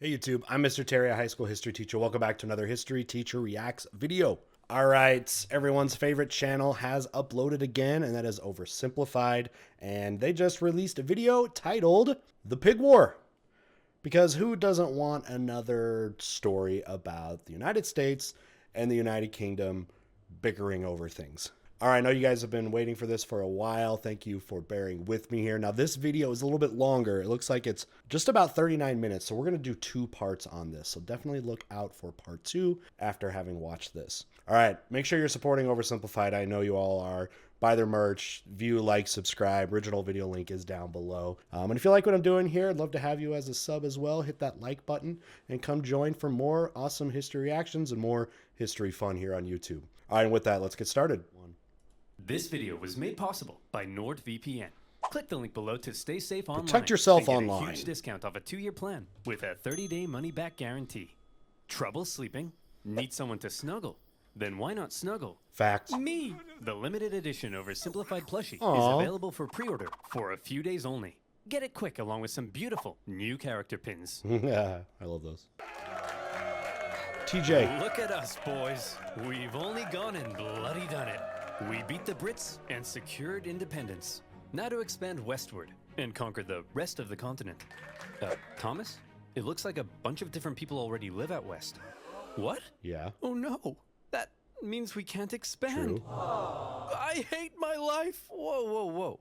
Hey YouTube, I'm Mr. Terry, a high school history teacher. Welcome back to another History Teacher Reacts video. All right, everyone's favorite channel has uploaded again, and that is Oversimplified. And they just released a video titled The Pig War. Because who doesn't want another story about the United States and the United Kingdom bickering over things? All right, I know you guys have been waiting for this for a while. Thank you for bearing with me here. Now, this video is a little bit longer. It looks like it's just about 39 minutes, so we're going to do 2 parts on this. So definitely look out for part 2 after having watched this. All right, make sure you're supporting Oversimplified. I know you all are. Buy their merch, view, like, subscribe. Original video link is down below. And if you like what I'm doing here, I'd love to have you as a sub as well. Hit that like button and come join for more awesome history reactions and more history fun here on YouTube. All right, and with that, let's get started. This video was made possible by NordVPN. Click the link below to stay safe online. Protect yourself and get online. a huge discount off a 2-year plan with a 30-day money-back guarantee. Trouble sleeping? Need someone to snuggle? Then why not snuggle? Facts. Me! The limited edition Oversimplified plushie Aww. is available for pre-order for a few days only. Get it quick along with some beautiful new character pins. Yeah, I love those. TJ. Look at us, boys. We've only gone and bloody done it. We beat the Brits and secured independence. Now to expand westward and conquer the rest of the continent. Thomas? It looks like a bunch of different people already live out west. What? Yeah. Oh no. That means we can't expand. True. I hate my life. Whoa, whoa, whoa.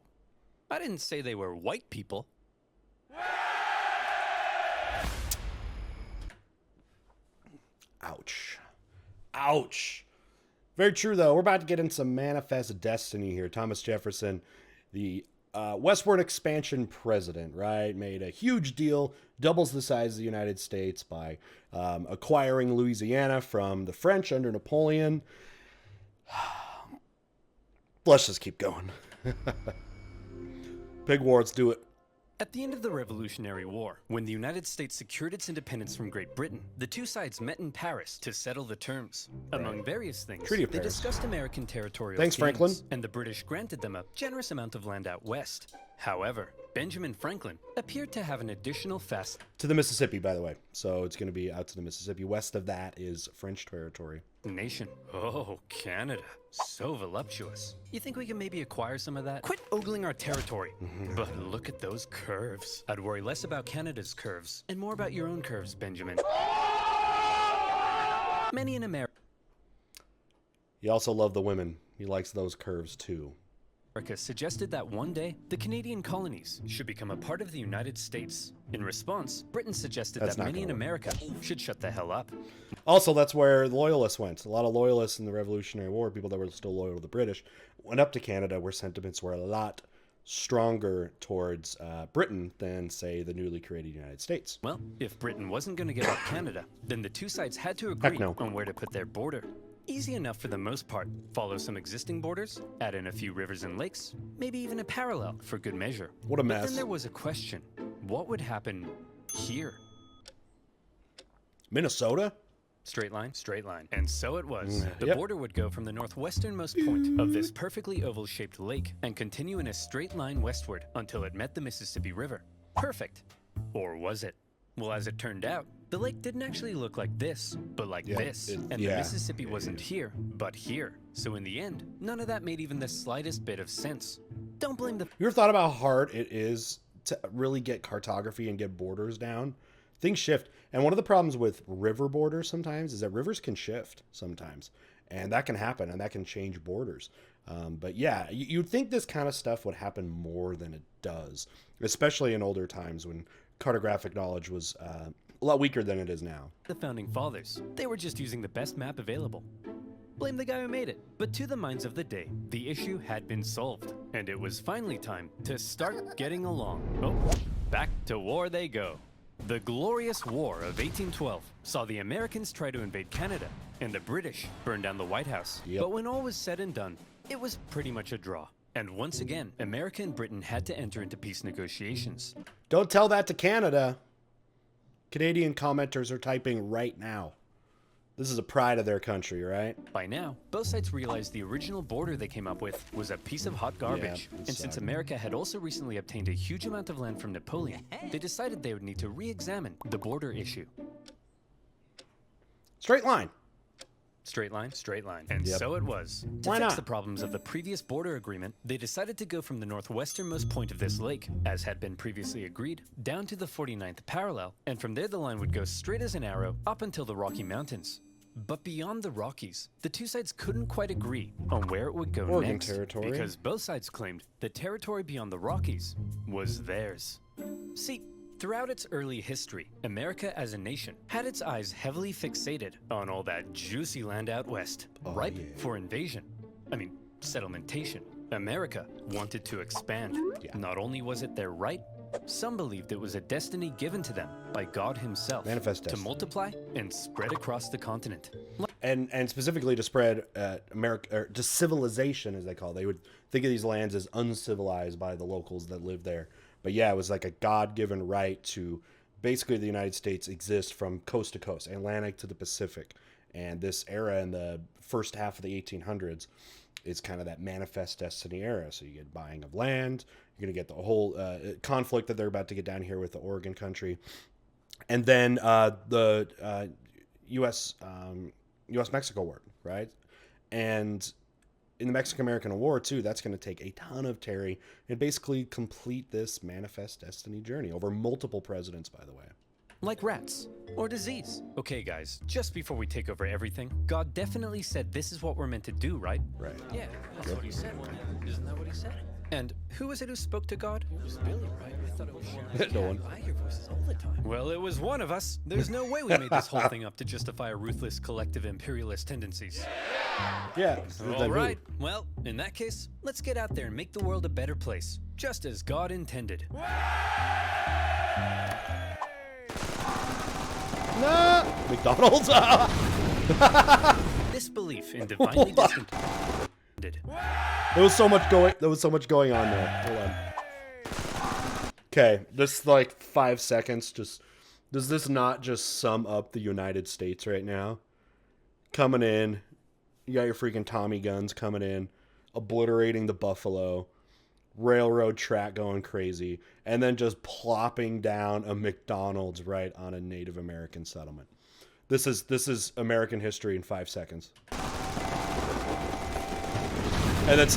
I didn't say they were white people. Ouch. Ouch. Very true, though. We're about to get into some manifest destiny here. Thomas Jefferson, the westward expansion president, right, made a huge deal, doubles the size of the United States by acquiring Louisiana from the French under Napoleon. Let's just keep going. Pig War, let's do it. At the end of the Revolutionary War, when the United States secured its independence from Great Britain, the two sides met in Paris to settle the terms. Among various things, Treaty of they Paris. discussed American territorial Thanks, claims, Franklin. and the British granted them a generous amount of land out west. However, Benjamin Franklin appeared to have an additional To the Mississippi, by the way. So it's going to be out to the Mississippi. West of that is French territory. nation. Oh, Canada. So voluptuous. You think we can maybe acquire some of that? Quit ogling our territory. But look at those curves. I'd worry less about Canada's curves and more about your own curves, Benjamin. Many in America He also loved the women. He likes those curves, too. suggested that one day the Canadian colonies should become a part of the United States. In response, Britain suggested That's that not many in gonna work. America should shut the hell up. Also, that's where the loyalists went. A lot of loyalists in the Revolutionary War, people that were still loyal to the British, went up to Canada where sentiments were a lot stronger towards Britain than, say, the newly created United States. Well, if Britain wasn't going to give up Canada, then the two sides had to agree no. on where to put their border. Easy enough for the most part. Follow some existing borders, add in a few rivers and lakes, maybe even a parallel for good measure. What a But mess. then there was a question. What would happen here? Minnesota? Straight line, straight line. And so it was. The Yep. border would go from the northwesternmost point of this perfectly oval-shaped lake and continue in a straight line westward until it met the Mississippi River. Perfect. Or was it? Well, as it turned out, the lake didn't actually look like this, but like this. And the Mississippi wasn't here, but here. So in the end, none of that made even the slightest bit of sense. Don't blame the You ever thought about how hard it is to really get cartography and get borders down? Things shift. And one of the problems with river borders sometimes is that rivers can shift sometimes. And that can happen, and that can change borders. But yeah, you'd think this kind of stuff would happen more than it does, especially in older times when cartographic knowledge was a lot weaker than it is now. founding fathers. They were just using the best map available. Blame the guy who made it. But to the minds of the day, the issue had been solved, and it was finally time to start getting along. Oh, back to war they go. The Glorious War of 1812 saw the Americans try to invade Canada, and the British burn down the White House. Yep. But when all was said and done, it was pretty much a draw. And once again, America and Britain had to enter into peace negotiations. Don't tell that to Canada. Canadian commenters are typing right now. This is a pride of their country, right? By now, both sides realized the original border they came up with was a piece of hot garbage. Yeah, it And since sucked. America had also recently obtained a huge amount of land from Napoleon, they decided they would need to re-examine the border issue. Straight line. Straight line, straight line. And Yep. so it was. To Why fix not? the problems of the previous border agreement, they decided to go from the northwesternmost point of this lake, as had been previously agreed, down to the 49th parallel, and from there the line would go straight as an arrow up until the Rocky Mountains. But beyond the Rockies, the two sides couldn't quite agree on where it would go Oregon next, territory. because both sides claimed the territory beyond the Rockies was theirs. See, throughout its early history, America as a nation had its eyes heavily fixated on all that juicy land out west, ripe for invasion. I mean, settlementation. America wanted to expand. Not only was it their right, some believed it was a destiny given to them by God himself Manifest to destiny. multiply and spread across the continent. And specifically to spread America, or to civilization, as they call it. They would think of these lands as uncivilized by the locals that live there. But yeah, it was like a God-given right to basically the United States exist from coast to coast, Atlantic to the Pacific. And this era in the first half of the 1800s is kind of that manifest destiny era. So you get buying of land, you're going to get the whole conflict that they're about to get down here with the Oregon country. And then the U.S.-Mexico War, right? And in the Mexican-American War, too, that's going to take a ton of Terry and basically complete this manifest destiny journey over multiple presidents, by the way. Like rats or disease. Okay, guys, just before we take over everything, God definitely said this is what we're meant to do, right? Right. Yeah, that's what he said. Isn't that what he said? And who was it who spoke to God? It was Billy, right? I thought it was Sharon. No one. I hear voices all the time. Well, it was one of us. There's no way we made this whole thing up to justify our ruthless collective imperialist tendencies. Yeah. All right. Well, in that case, let's get out there and make the world a better place, just as God intended. No! McDonald's? This belief in divinely destined. There was so much going on there. Hold on. Okay, this like 5 seconds. Just does this not just sum up the United States right now? Coming in, you got your freaking Tommy guns coming in, obliterating the buffalo, railroad track going crazy, and then just plopping down a McDonald's right on a Native American settlement. This is American history in 5 seconds. And that's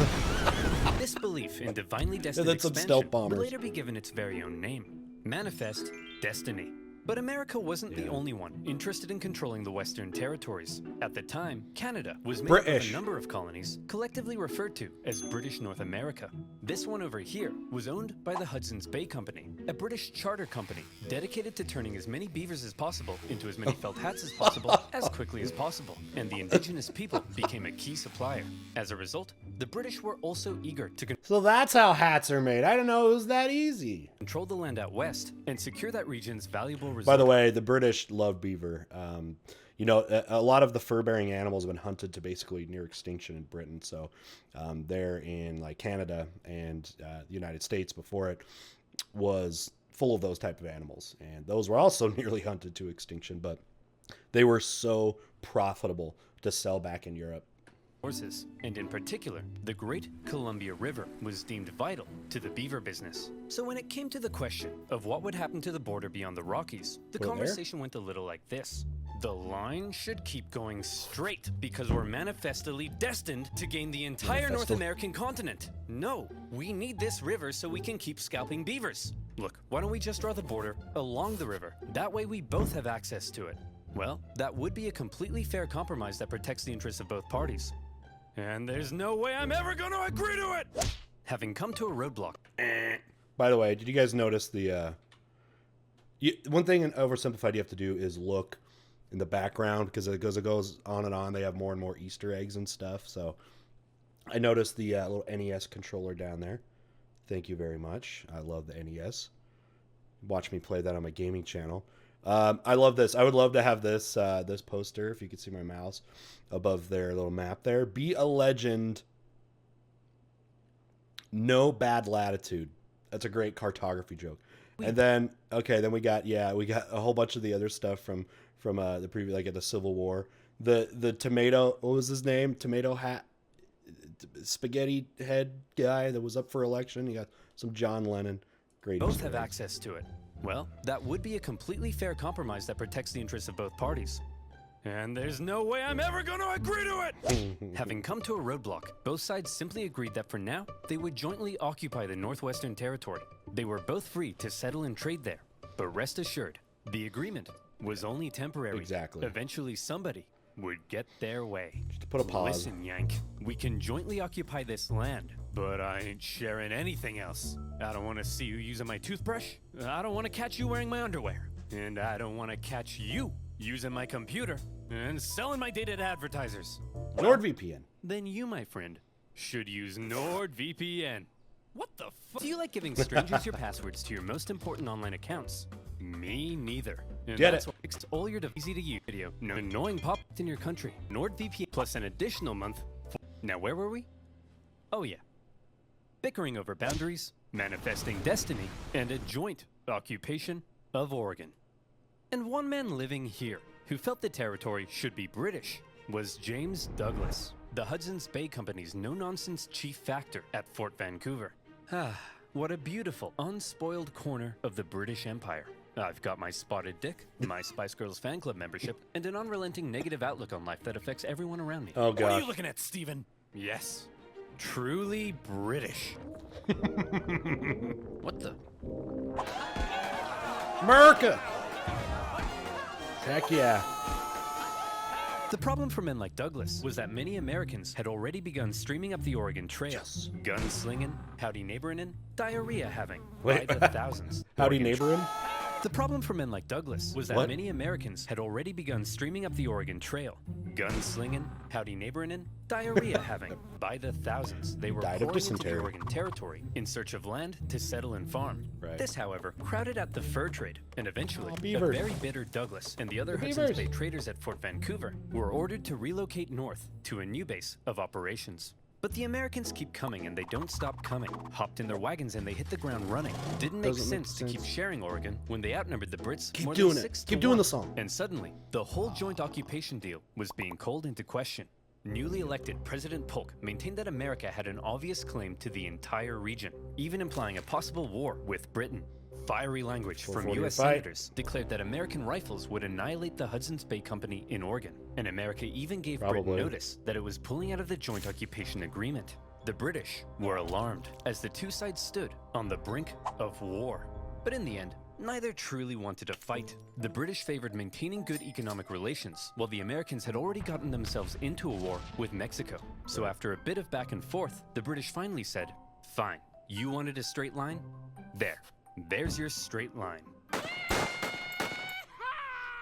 This belief in divinely destined that's some expansion stealth would bombers. later be given its very own name, Manifest Destiny. But America wasn't the only one interested in controlling the Western territories. At the time, Canada was made up of British. a number of colonies, collectively referred to as British North America. This one over here was owned by the Hudson's Bay Company, a British charter company dedicated to turning as many beavers as possible into as many felt hats as possible as quickly as possible, and the indigenous people became a key supplier. As a result, the British were also eager to so that's how hats are made. I didn't know it was that easy. control the land out west and secure that region's valuable resources. By the way, the British love beaver. You know, a lot of the fur-bearing animals have been hunted to basically near extinction in Britain. So they're in like Canada and the United States before it was full of those type of animals. And those were also nearly hunted to extinction, but they were so profitable to sell back in Europe. Horses, and in particular, the Great Columbia River was deemed vital to the beaver business. So when it came to the question of what would happen to the border beyond the Rockies, the Well, there. conversation went a little like this. The line should keep going straight because we're manifestly destined to gain the entire North Manifesto. American continent. No, we need this river so we can keep scalping beavers. Look, why don't we just draw the border along the river? That way we both have access to it. Well, that would be a completely fair compromise that protects the interests of both parties. And there's no way I'm ever going to agree to it! Having come to a roadblock. By the way, did you guys notice the... one thing in Oversimplified you have to do is look in the background because it goes on and on. They have more and more Easter eggs and stuff. So I noticed the little NES controller down there. Thank you very much. I love the NES. Watch me play that on my gaming channel. I love this. I would love to have this this poster, if you could see my mouse, above their little map there. Be a legend. No bad latitude. That's a great cartography joke. And then, okay, then we got a whole bunch of the other stuff from the previous, like at the Civil War. the tomato, what was his name? Tomato hat, spaghetti head guy that was up for election. You got some John Lennon. Great. Both have access to it. Well, that would be a completely fair compromise that protects the interests of both parties. And there's no way I'm ever going to agree to it! Having come to a roadblock, both sides simply agreed that for now, they would jointly occupy the Northwestern Territory. They were both free to settle and trade there. But rest assured, the agreement was only temporary. Exactly. Eventually somebody would get their way. Just to put a pause. Listen, Yank, we can jointly occupy this land, but I ain't sharing anything else. I don't want to see you using my toothbrush. I don't want to catch you wearing my underwear. And I don't want to catch you using my computer and selling my data to advertisers. Well, NordVPN. then you, my friend, should use NordVPN. What the fuck? Do you like giving strangers your passwords to your most important online accounts? Me neither. And Get that's it. what makes all your easy to use video. No annoying pop in your country. NordVPN plus an additional month. Now where were we? Oh yeah. Bickering over boundaries, manifesting destiny, and a joint occupation of Oregon. And one man living here who felt the territory should be British was James Douglas, the Hudson's Bay Company's no-nonsense chief factor at Fort Vancouver. Ah, what a beautiful, unspoiled corner of the British Empire. I've got my spotted dick, my Spice Girls fan club membership, and an unrelenting negative outlook on life that affects everyone around me. Oh, What are gosh. you looking at, Stephen? Yes, truly British. What the? America. Heck yeah. The problem for men like Douglas was that many Americans had already begun streaming up the Oregon Trail. Yes. Gunslinging, howdy neighborin', and diarrhea having Wait. by the thousands. Howdy Oregon neighboring? The problem for men like Douglas was that What? many Americans had already begun streaming up the Oregon Trail. Gunslinging, howdy neighborin', and diarrhea having by the thousands. They were Died of pouring into the dysentery. Oregon Territory in search of land to settle and farm. Right. This, however, crowded out the fur trade, and eventually, Aw, a beavers. very bitter Douglas and the other The Hudson's beavers. Bay traders at Fort Vancouver were ordered to relocate north to a new base of operations. But the Americans keep coming and they don't stop coming. Hopped in their wagons and they hit the ground running. Didn't make Doesn't make sense to keep sense. sharing Oregon when they outnumbered the Brits Keep more doing than it. 6 to Keep doing 1. the song. And suddenly, the whole joint occupation deal was being called into question. Newly elected President Polk maintained that America had an obvious claim to the entire region, even implying a possible war with Britain. Fiery language from 440 U.S. to fight. senators declared that American rifles would annihilate the Hudson's Bay Company in Oregon, and America even gave Britain Probably. notice that it was pulling out of the joint occupation agreement. The British were alarmed as the two sides stood on the brink of war. But in the end, neither truly wanted to fight. The British favored maintaining good economic relations, while the Americans had already gotten themselves into a war with Mexico. So after a bit of back and forth, the British finally said, "Fine, you wanted a straight line? There's your straight line."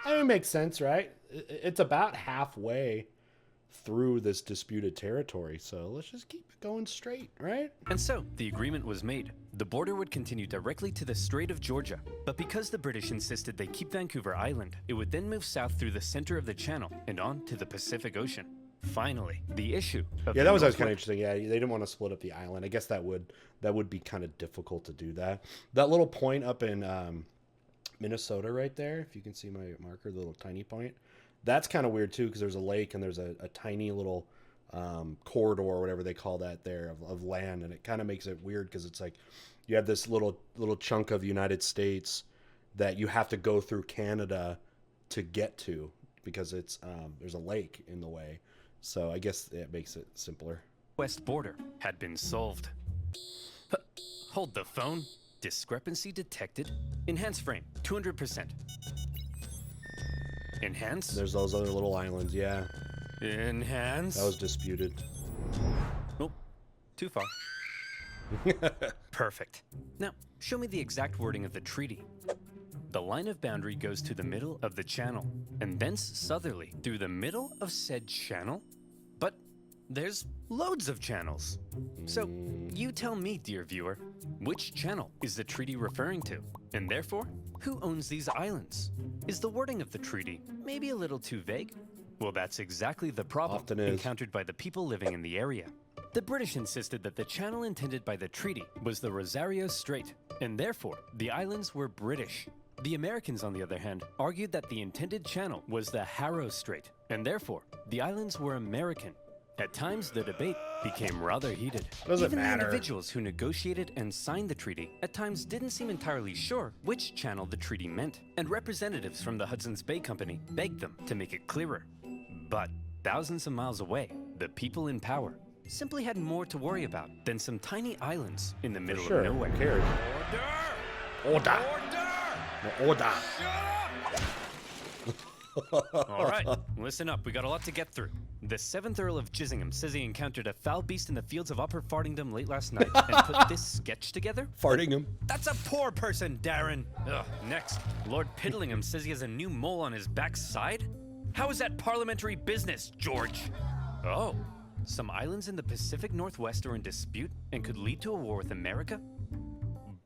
I mean, it makes sense, right? It's about halfway through this disputed territory, so let's just keep it going straight, right? And so, the agreement was made. The border would continue directly to the Strait of Georgia. But because the British insisted they keep Vancouver Island, it would then move south through the center of the channel and on to the Pacific Ocean. Finally, the issue of Yeah, the that was always Northwest- kind of interesting. Yeah, they didn't want to split up the island. I guess that would be kind of difficult to do that. That little point up in Minnesota right there, if you can see my marker, the little tiny point, that's kind of weird too, because there's a lake and there's a tiny little corridor or whatever they call that there of land, and it kind of makes it weird because it's like you have this little chunk of the United States that you have to go through Canada to get to because it's there's a lake in the way. So I guess it makes it simpler. West border had been solved. Hold the phone. Discrepancy detected. Enhance frame, 200%. Enhance. There's those other little islands, yeah. Enhance. That was disputed. Nope. Too far. Perfect. Now, show me the exact wording of the treaty. The line of boundary goes to the middle of the channel, and thence southerly through the middle of said channel? But there's loads of channels. So, you tell me, dear viewer, which channel is the treaty referring to? And therefore, who owns these islands? Is the wording of the treaty maybe a little too vague? Well, that's exactly the problem Often is. encountered by the people living in the area. The British insisted that the channel intended by the treaty was the Rosario Strait, and therefore the islands were British. The Americans, on the other hand, argued that the intended channel was the Harrow Strait, and therefore, the islands were American. At times, the debate became rather heated. Doesn't Even matter. the individuals who negotiated and signed the treaty at times didn't seem entirely sure which channel the treaty meant, and representatives from the Hudson's Bay Company begged them to make it clearer. But thousands of miles away, the people in power simply had more to worry about than some tiny islands in the middle Sure, of nowhere. who cares? Order! Order! All right, listen up. We got a lot to get through. The 7th Earl of Chissingham says he encountered a foul beast in the fields of Upper Fardingdom late last night and put this sketch together. Fartingham. That's a poor person, Darren. Ugh, next, Lord Piddlingham says he has a new mole on his backside? How is that parliamentary business, George? Oh, some islands in the Pacific Northwest are in dispute and could lead to a war with America?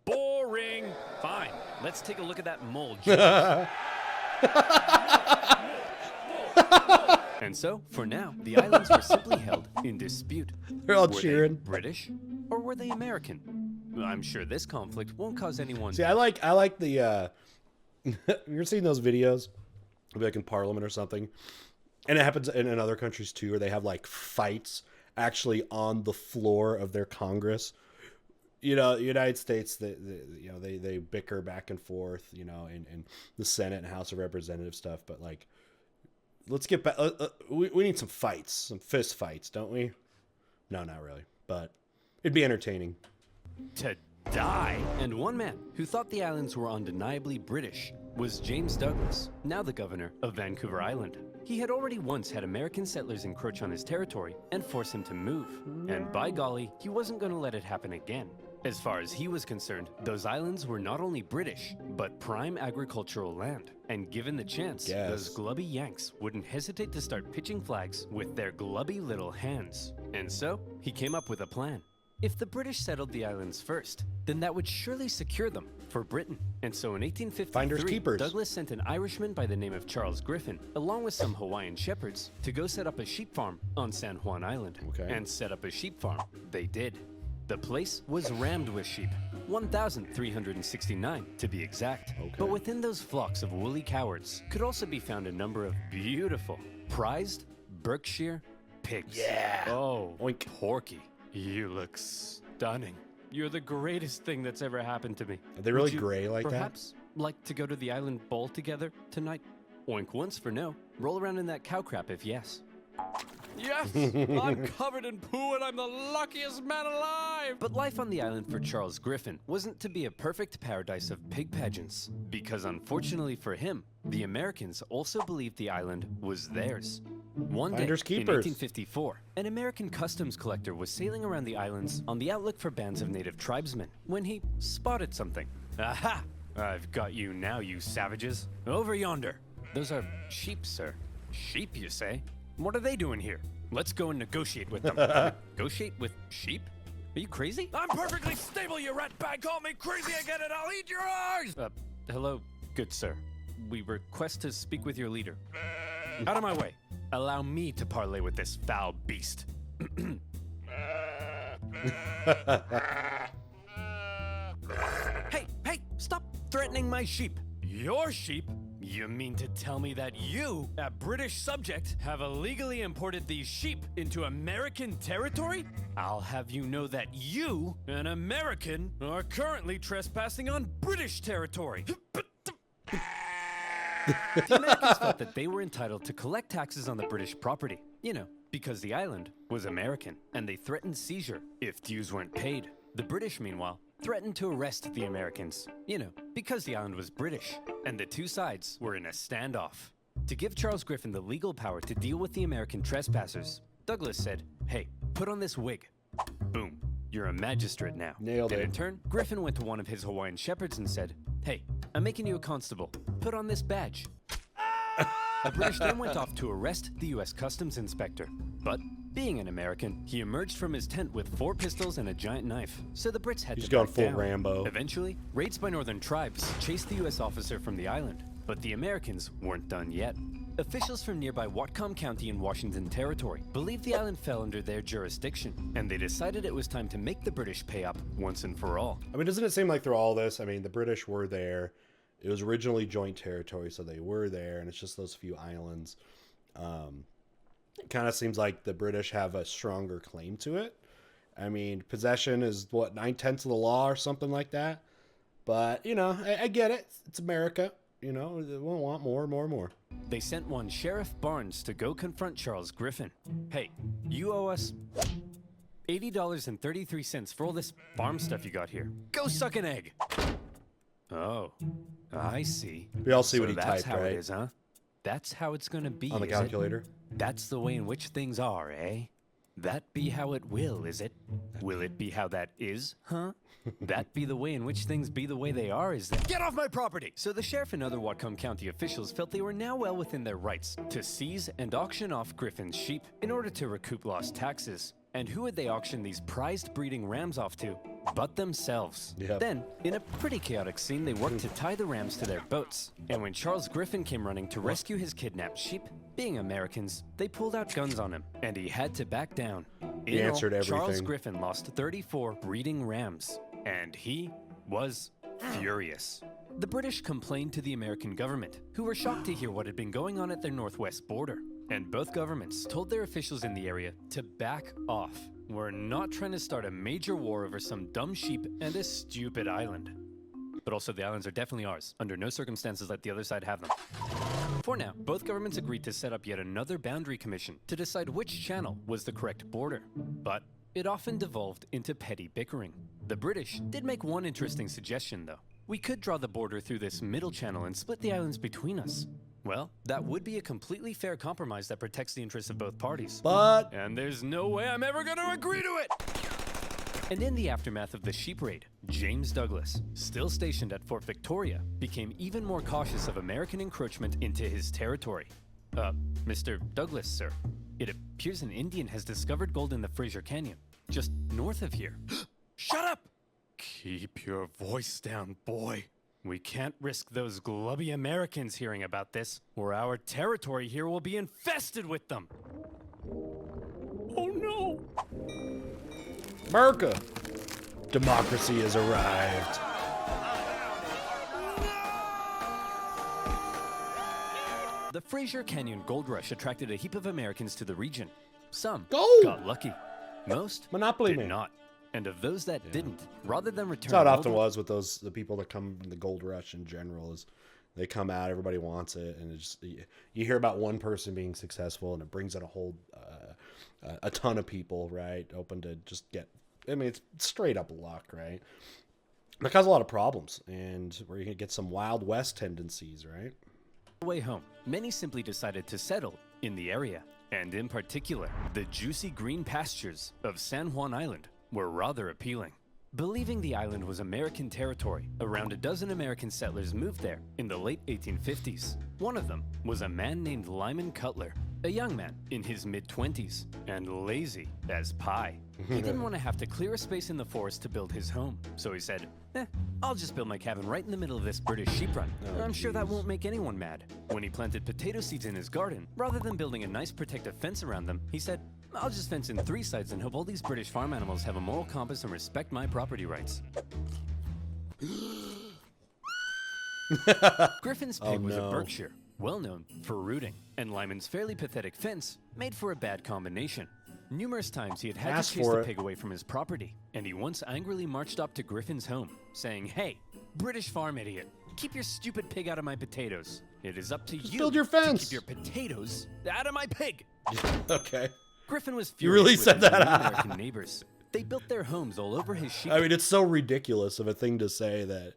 Boring. Fine, let's take a look at that mole, George. And so, for now, the islands were simply held in dispute. They're all Were cheering. they British or were they American? I'm sure this conflict won't cause anyone. See, I like the you're seeing those videos, like in Parliament or something, and it happens in other countries too, where they have like fights actually on the floor of their Congress. You know, the United States, they bicker back and forth, you know, in the Senate and House of Representatives stuff. But like, let's get back. We need some fights, some fist fights, don't we? No, not really, but it'd be entertaining. To die. And one man who thought the islands were undeniably British was James Douglas, now the governor of Vancouver Island. He had already once had American settlers encroach on his territory and force him to move. And by golly, he wasn't going to let it happen again. As far as he was concerned, those islands were not only British, but prime agricultural land. And given the chance, Yes. those glubby Yanks wouldn't hesitate to start pitching flags with their glubby little hands. And so, he came up with a plan. If the British settled the islands first, then that would surely secure them for Britain. And so in Finders 1853, keepers. Douglas sent an Irishman by the name of Charles Griffin, along with some Hawaiian shepherds, to go set up a sheep farm on San Juan Island. Okay. And set up a sheep farm they did. The place was rammed with sheep, 1,369 to be exact. Okay. But within those flocks of woolly cowards could also be found a number of beautiful, prized Berkshire pigs. Yeah. Oh, Oink. Porky, you look stunning. You're the greatest thing that's ever happened to me. Are they really Would you gray like that? perhaps like to go to the island ball together tonight? Oink once for no. Roll around in that cow crap if yes. Yes! I'm covered in poo and I'm the luckiest man alive! But life on the island for Charles Griffin wasn't to be a perfect paradise of pig pageants. Because unfortunately for him, the Americans also believed the island was theirs. One day, Finders in keepers. 1854, an American customs collector was sailing around the islands on the outlook for bands of native tribesmen when he spotted something. Aha! I've got you now, you savages. Over yonder. Those are sheep, sir. Sheep, you say? What are they doing here? Let's go and negotiate with them. Negotiate with sheep? Are you crazy? I'm perfectly stable, you rat bag. Call me crazy again and I'll eat your eyes! Hello, good sir. We request to speak with your leader. Out of my way. Allow me to parley with this foul beast. Hey, stop threatening my sheep. Your sheep? You mean to tell me that you, a British subject, have illegally imported these sheep into American territory? I'll have you know that you, an American, are currently trespassing on British territory. The Americans felt that they were entitled to collect taxes on the British property, you know, because the island was American, and they threatened seizure if dues weren't paid. The British, meanwhile, threatened to arrest the Americans, you know, because the island was British, and the two sides were in a standoff. To give Charles Griffin the legal power to deal with the American trespassers, Douglas said, "Hey, put on this wig." Boom. You're a magistrate now. Nailed And it. in turn, Griffin went to one of his Hawaiian shepherds and said, "Hey, I'm making you a constable. Put on this badge." The British then went off to arrest the U.S. Customs Inspector. But, being an American, he emerged from his tent with 4 pistols and a giant knife. So the Brits had He's to gone back full down. Rambo. Eventually, raids by northern tribes chased the U.S. officer from the island. But the Americans weren't done yet. Officials from nearby Whatcom County in Washington Territory believed the island fell under their jurisdiction, and they decided it was time to make the British pay up once and for all. I mean, doesn't it seem like through all this, I mean, the British were there. It was originally joint territory, so they were there, and it's just those few islands. It kind of seems like the British have a stronger claim to it. I mean, possession is what, 9/10 of the law or something like that. But, I get it. It's America. We'll want more. They sent one Sheriff Barnes to go confront Charles Griffin. Hey, you owe us $80.33 for all this farm stuff you got here. Go suck an egg. Oh, I see. We all see what he that's typed, how right? it is, huh? That's how it's gonna be, On the is it? calculator. That's the way in which things are, eh? That be how it will, is it? Will it be how that is, huh? That be the way in which things be the way they are, is that? Get off my property! So the sheriff and other Whatcom County officials felt they were now well within their rights to seize and auction off Griffin's sheep in order to recoup lost taxes. And who would they auction these prized breeding rams off to? But themselves. Yep. Then, in a pretty chaotic scene, they worked to tie the rams to their boats. And when Charles Griffin came running to rescue his kidnapped sheep, being Americans, they pulled out guns on him, and he had to back down. He answered everything. Charles Griffin lost 34 breeding rams, and he was furious. The British complained to the American government, who were shocked to hear what had been going on at their northwest border. And both governments told their officials in the area to back off. We're not trying to start a major war over some dumb sheep and a stupid island. But also, the islands are definitely ours. Under no circumstances let the other side have them. For now, both governments agreed to set up yet another boundary commission to decide which channel was the correct border. But it often devolved into petty bickering. The British did make one interesting suggestion, though. We could draw the border through this middle channel and split the islands between us. Well, that would be a completely fair compromise that protects the interests of both parties. But And there's no way I'm ever gonna agree to it! And in the aftermath of the sheep raid, James Douglas, still stationed at Fort Victoria, became even more cautious of American encroachment into his territory. Mr. Douglas, sir, it appears an Indian has discovered gold in the Fraser Canyon, just north of here. Shut up! Keep your voice down, boy. We can't risk those glubby Americans hearing about this, or our territory here will be infested with them. Oh no! America, democracy has arrived. The Fraser Canyon gold rush attracted a heap of Americans to the region. Some Gold! got lucky. Most Monopoly did man. not. And of those that didn't, rather than return, That's how it often gold- was with the people that come from the gold rush in general. Is they come out, everybody wants it, and it's just, you hear about one person being successful, and it brings in a whole a ton of people, right? Open to just get. I mean, it's straight up luck, right? It causes a lot of problems, and where you can get some Wild West tendencies, right? the way home, many simply decided to settle in the area. And in particular, the juicy green pastures of San Juan Island were rather appealing. Believing the island was American territory, around a dozen American settlers moved there in the late 1850s. One of them was a man named Lyman Cutler, a young man in his mid-20s, and lazy as pie. He didn't want to have to clear a space in the forest to build his home, so he said, I'll just build my cabin right in the middle of this British sheep run. I'm sure that won't make anyone mad. When he planted potato seeds in his garden, rather than building a nice protective fence around them, he said, I'll just fence in 3 sides and hope all these British farm animals have a moral compass and respect my property rights. Griffin's pig was a Berkshire, well known for rooting, and Lyman's fairly pathetic fence made for a bad combination. Numerous times he had had to chase the pig away from his property, and he once angrily marched up to Griffin's home, saying, Hey, British farm idiot, keep your stupid pig out of my potatoes. It is up to you build your fence. to keep your potatoes out of my pig. Okay. Griffin was You furious really with said his that? new American neighbors. They built their homes all over his sheep. I mean, it's so ridiculous of a thing to say that,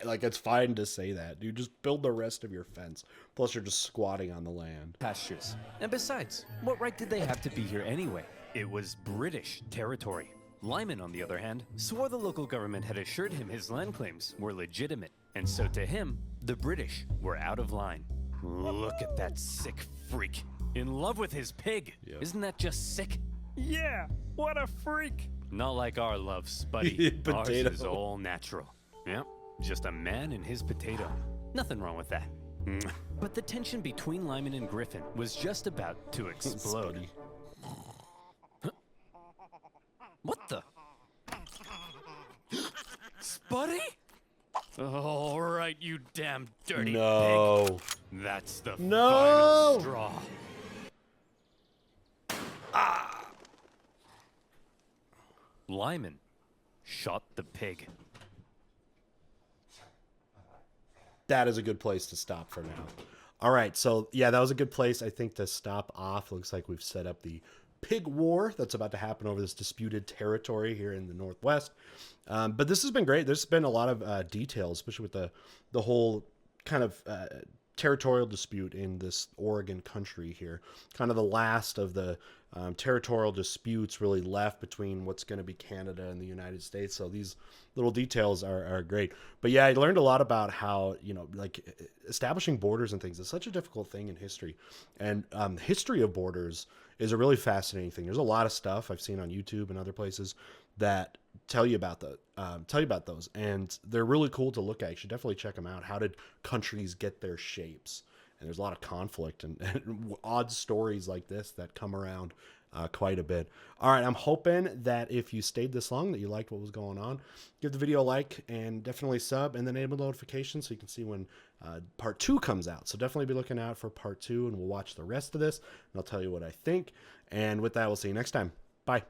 like, it's fine to say that. You just build the rest of your fence. Plus, you're just squatting on the land. Pastures. And besides, what right did they have to be here anyway? It was British territory. Lyman, on the other hand, swore the local government had assured him his land claims were legitimate. And so to him, the British were out of line. Look at that sick freak. In love with his pig. Yep. Isn't that just sick? Yeah, what a freak. Not like our love, Spuddy. Ours Potato. is all natural. Yep, just a man and his potato. Nothing wrong with that. But the tension between Lyman and Griffin was just about to explode. Spuddy. What the? Spuddy? All right. right, you damn dirty No. pig. That's the No. final straw. Lyman shot the pig. That is a good place to stop for now. All right, so yeah, that was a good place, I think, to stop off. Looks like we've set up the pig war that's about to happen over this disputed territory here in the Northwest. But this has been great. There's been a lot of details, especially with the whole kind of territorial dispute in this Oregon country here. Kind of the last of the territorial disputes really left between what's going to be Canada and the United States. So these little details are great. But yeah, I learned a lot about how, like establishing borders and things is such a difficult thing in history. And history of borders is a really fascinating thing. There's a lot of stuff I've seen on YouTube and other places that tell you about those, and they're really cool to look at. You should definitely check them out. How did countries get their shapes? And there's a lot of conflict and odd stories like this that come around quite a bit. All right, I'm hoping that if you stayed this long, that you liked what was going on. Give the video a like and definitely sub, and then enable notifications so you can see when part 2 comes out. So definitely be looking out for part 2, and we'll watch the rest of this, and I'll tell you what I think. And with that, we'll see you next time. Bye.